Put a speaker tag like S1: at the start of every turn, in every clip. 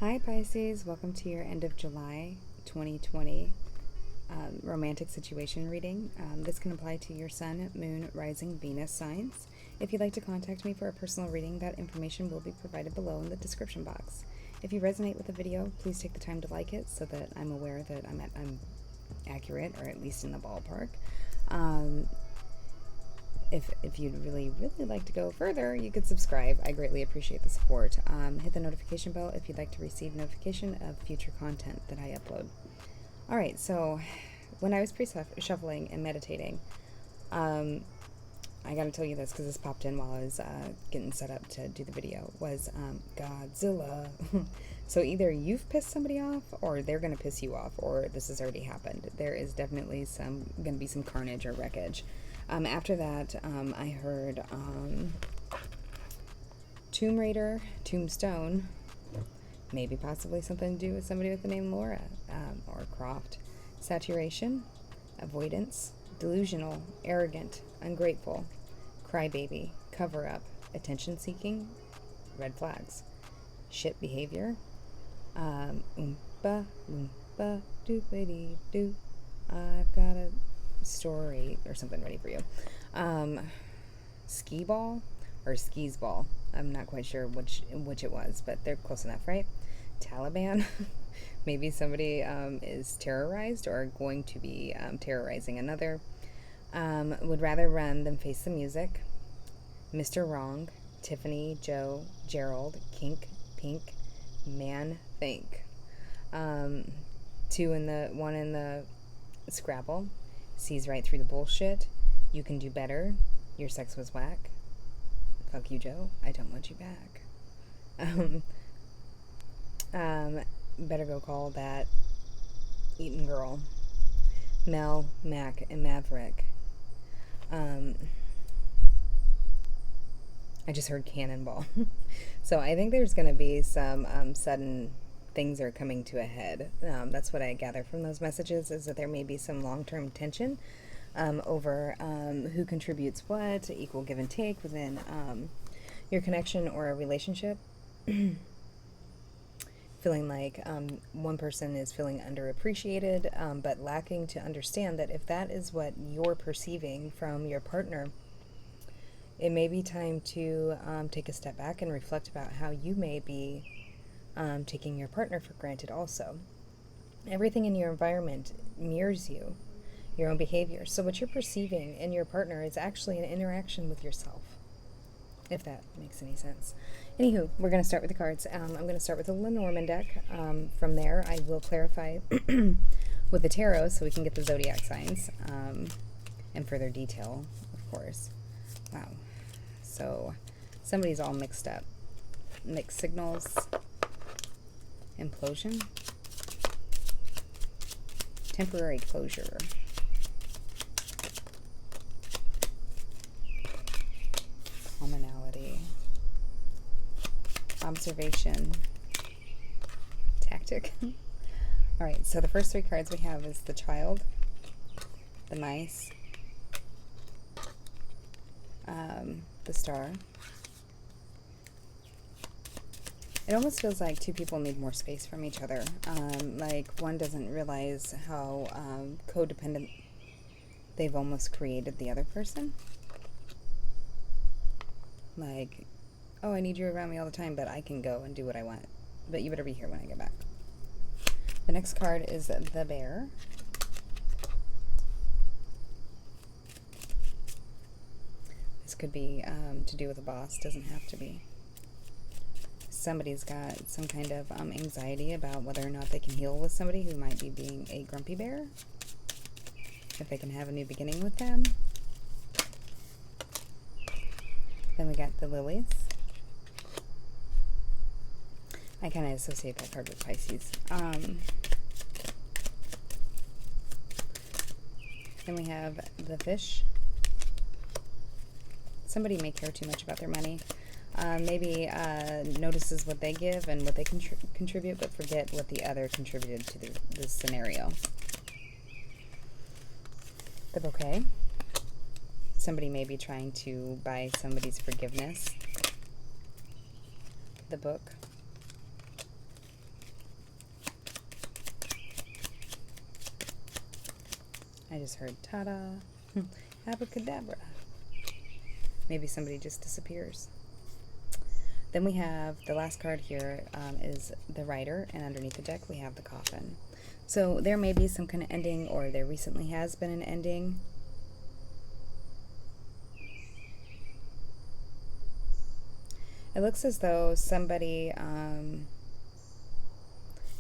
S1: Hi Pisces, welcome to your end of July 2020 romantic situation reading. This can apply to your Sun, Moon, Rising, Venus signs. If you'd like to contact me for a personal reading, that information will be provided below in the description box. If you resonate with the video, please take the time to like it so that I'm aware that I'm accurate, or at least in the ballpark. If you'd really like to go further, you could subscribe. I greatly appreciate the support. Hit the notification bell if you'd like to receive notification of future content that I upload. Alright, so when I was pre-shuffling and meditating, I gotta tell you this because this popped in while I was getting set up to do the video, was Godzilla. So either you've pissed somebody off, or they're gonna piss you off, or this has already happened. There is definitely gonna be some carnage or wreckage. After that, I heard Tomb Raider, Tombstone, maybe possibly something to do with somebody with the name Laura or Croft, saturation, avoidance, delusional, arrogant, ungrateful, crybaby, cover-up, attention-seeking, red flags, shit behavior, oompa, loompa, doopity-doo, I've got a story or something ready for you. Skee ball or skis ball. I'm not quite sure which it was, but they're close enough, right? Taliban. Maybe somebody is terrorized or going to be terrorizing another. Would rather run than face the music. Mr. Wrong. Tiffany, Joe, Gerald, Kink, Pink, Man, Think. One in the Scrabble. Sees right through the bullshit. You can do better. Your sex was whack. Fuck you, Joe. I don't want you back. Better go call that Eaton girl. Mel, Mac, and Maverick. I just heard cannonball. So I think there's going to be some sudden things are coming to a head. That's what I gather from those messages, is that there may be some long-term tension over who contributes what, equal give and take within your connection or a relationship. Feeling like one person is feeling underappreciated, but lacking to understand that if that is what you're perceiving from your partner, it may be time to take a step back and reflect about how you may be taking your partner for granted also. Everything in your environment mirrors you, your own behavior. So what you're perceiving in your partner is actually an interaction with yourself, if that makes any sense. Anywho, we're going to start with the cards. I'm going to start with the Lenormand deck. From there, I will clarify with the tarot so we can get the zodiac signs and further detail, of course. Wow. So somebody's all mixed up. Mixed signals. Implosion. Temporary closure. Commonality. Observation. Tactic. Alright, so the first three cards we have is the Child, the Mice, the Star. It almost feels like two people need more space from each other. Like one doesn't realize how codependent they've almost created the other person. Like, oh, I need you around me all the time, but I can go and do what I want. But you better be here when I get back. The next card is the Bear. This could be to do with a boss, doesn't have to be. Somebody's got some kind of anxiety about whether or not they can heal with somebody who might be being a grumpy bear. If they can have a new beginning with them. Then we got the Lilies. I kind of associate that card with Pisces. Then we have the Fish. Somebody may care too much about their money. Maybe notices what they give and what they contribute, but forget what the other contributed to the scenario. The Bouquet. Somebody may be trying to buy somebody's forgiveness. The Book. I just heard ta-da, abracadabra. Maybe somebody just disappears. Then we have the last card here is the Rider, and underneath the deck we have the Coffin. So there may be some kind of ending, or there recently has been an ending. It looks as though somebody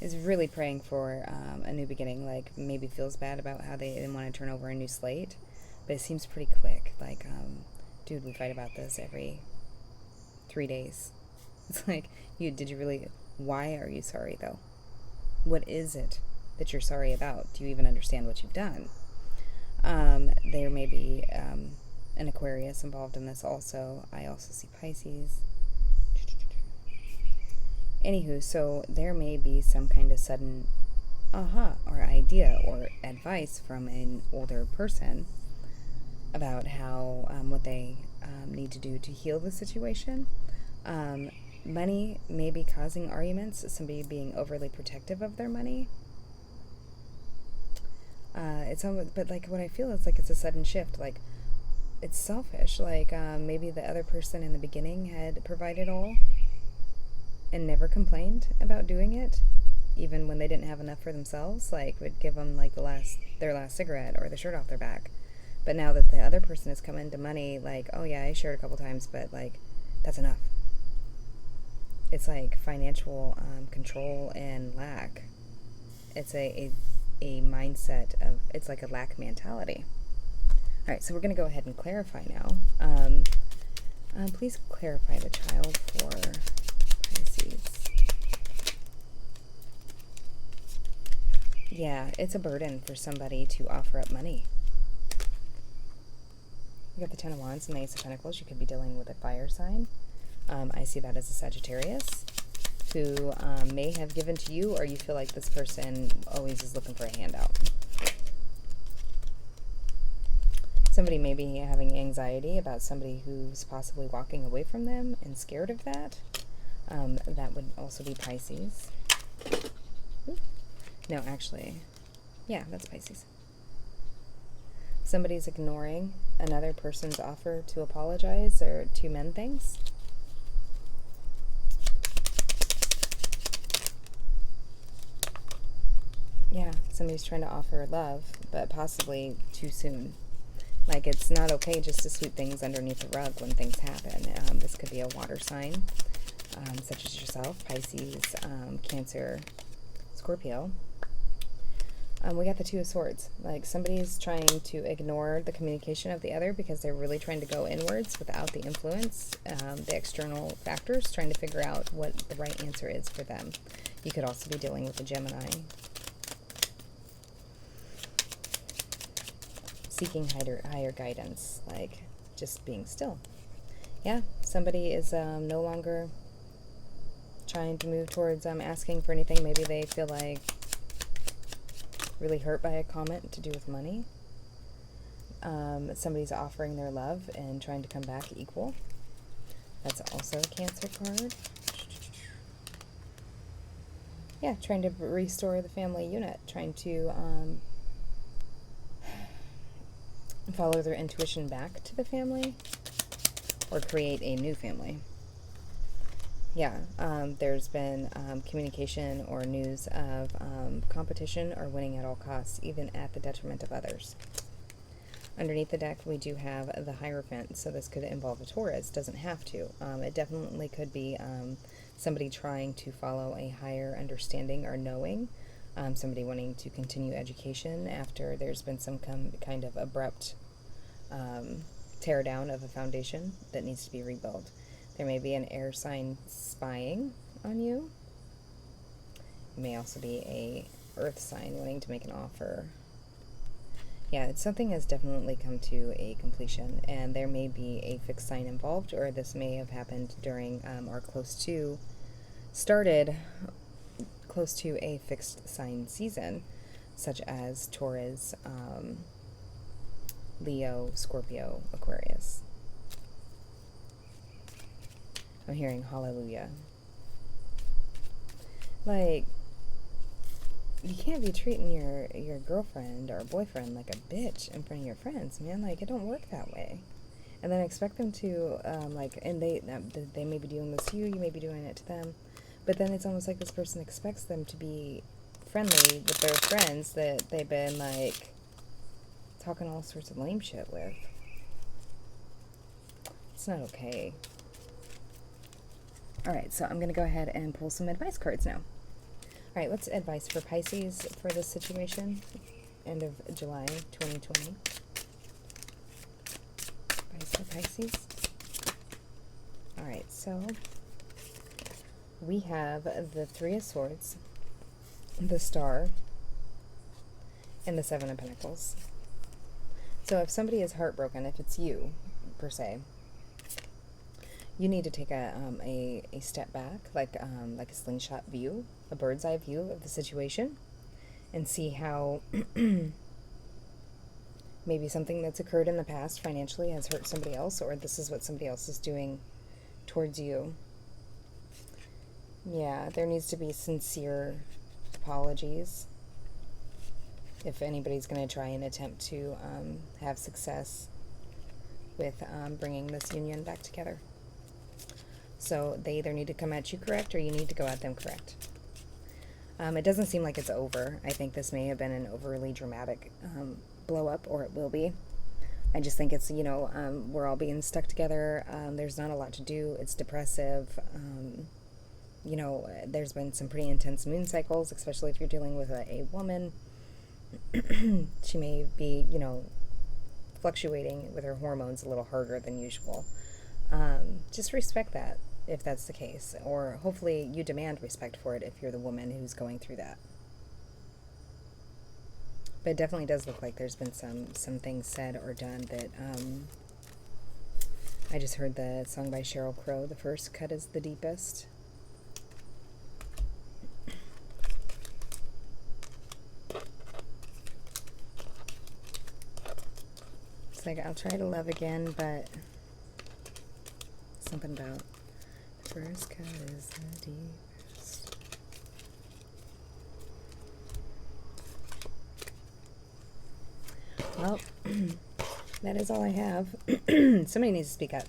S1: is really praying for a new beginning, like maybe feels bad about how they didn't want to turn over a new slate, but it seems pretty quick. Like, dude, we fight about this every 3 days. It's like, did you really, why are you sorry though? What is it that you're sorry about? Do you even understand what you've done? There may be an Aquarius involved in this also. I also see Pisces. Anywho, so there may be some kind of sudden aha or idea or advice from an older person about how what they need to do to heal the situation. Money may be causing arguments, somebody being overly protective of their money. It's almost, but like what I feel is like it's a sudden shift, like it's selfish, like maybe the other person in the beginning had provided all and never complained about doing it, even when they didn't have enough for themselves, like would give them like their last cigarette or the shirt off their back. But now that the other person has come into money, like, oh yeah, I shared a couple times, but like that's enough. It's like financial control and lack. It's a mindset of, it's like a lack mentality. All right, so we're going to go ahead and clarify now. Please clarify the child for Pisces. Yeah, it's a burden for somebody to offer up money. You got the Ten of Wands and the Ace of Pentacles. You could be dealing with a fire sign. I see that as a Sagittarius who may have given to you, or you feel like this person always is looking for a handout. Somebody may be having anxiety about somebody who's possibly walking away from them and scared of that. That would also be Pisces. Ooh. No, actually, yeah, that's Pisces. Somebody's ignoring another person's offer to apologize or to mend things. Yeah, somebody's trying to offer love, but possibly too soon. Like, it's not okay just to sweep things underneath the rug when things happen. This could be a water sign, such as yourself, Pisces, Cancer, Scorpio. We got the Two of Swords. Like, somebody's trying to ignore the communication of the other because they're really trying to go inwards without the influence, the external factors, trying to figure out what the right answer is for them. You could also be dealing with a Gemini. Seeking higher guidance, like just being still. Yeah, somebody is no longer trying to move towards asking for anything. Maybe they feel like really hurt by a comment to do with money. Somebody's offering their love and trying to come back equal. That's also a Cancer card. Yeah, trying to restore the family unit, trying to follow their intuition back to the family or create a new family. Yeah, there's been communication or news of competition or winning at all costs, even at the detriment of others. Underneath the deck, we do have the Hierophant, so this could involve a Taurus. Doesn't have to. It definitely could be somebody trying to follow a higher understanding or knowing. Somebody wanting to continue education after there's been some kind of abrupt tear down of a foundation that needs to be rebuilt. There may be an air sign spying on you. It may also be a earth sign wanting to make an offer. Yeah, something has definitely come to a completion, and there may be a fixed sign involved, or this may have happened during or started close to a fixed sign season, such as Taurus, Leo, Scorpio, Aquarius. I'm hearing hallelujah. Like, you can't be treating your girlfriend or boyfriend like a bitch in front of your friends, man. Like, it don't work that way. And then expect them to, and they may be doing this to you, you may be doing it to them, but then it's almost like this person expects them to be friendly with their friends that they've been, like, talking all sorts of lame shit with. It's not okay. Alright, so I'm going to go ahead and pull some advice cards now. Alright, what's advice for Pisces for this situation? End of July 2020. Advice for Pisces. Alright, so we have the Three of Swords, the Star, and the Seven of Pentacles. So if somebody is heartbroken, if it's you, per se, you need to take a step back, like a slingshot view, a bird's eye view of the situation, and see how maybe something that's occurred in the past financially has hurt somebody else, or this is what somebody else is doing towards you. Yeah, there needs to be sincere apologies if anybody's going to try and attempt to have success with bringing this union back together. So they either need to come at you correct or you need to go at them correct. It doesn't seem like it's over. I think this may have been an overly dramatic blow up, or it will be. I just think it's, we're all being stuck together. There's not a lot to do. It's depressive. There's been some pretty intense moon cycles, especially if you're dealing with a woman. She may be, fluctuating with her hormones a little harder than usual. Just respect that if that's the case, or hopefully you demand respect for it if you're the woman who's going through that. But it definitely does look like there's been some things said or done that I just heard the song by Sheryl Crow, "The First Cut is the Deepest." It's like, I'll try to love again, but something about the first cut is the deepest. Well, that is all I have. Somebody needs to speak up.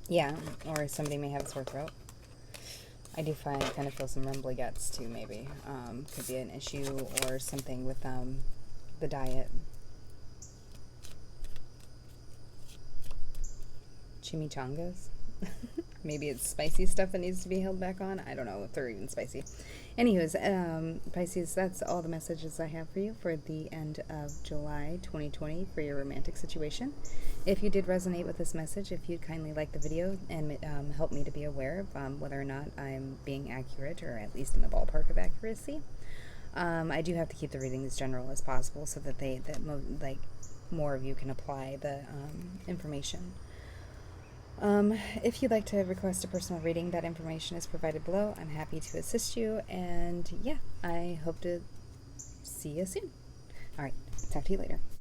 S1: Yeah, or somebody may have a sore throat. I do kind of feel some rumbly guts too, maybe. Could be an issue or something with the diet. Chimichangas. Maybe it's spicy stuff that needs to be held back on. I don't know if they're even spicy. Anywho's, Pisces, that's all the messages I have for you for the end of July 2020 for your romantic situation. If you did resonate with this message, if you'd kindly like the video and help me to be aware of whether or not I'm being accurate, or at least in the ballpark of accuracy. I do have to keep the reading as general as possible so that more of you can apply the information. If you'd like to request a personal reading, that information is provided below. I'm happy to assist you, and yeah, I hope to see you soon. All right, talk to you later.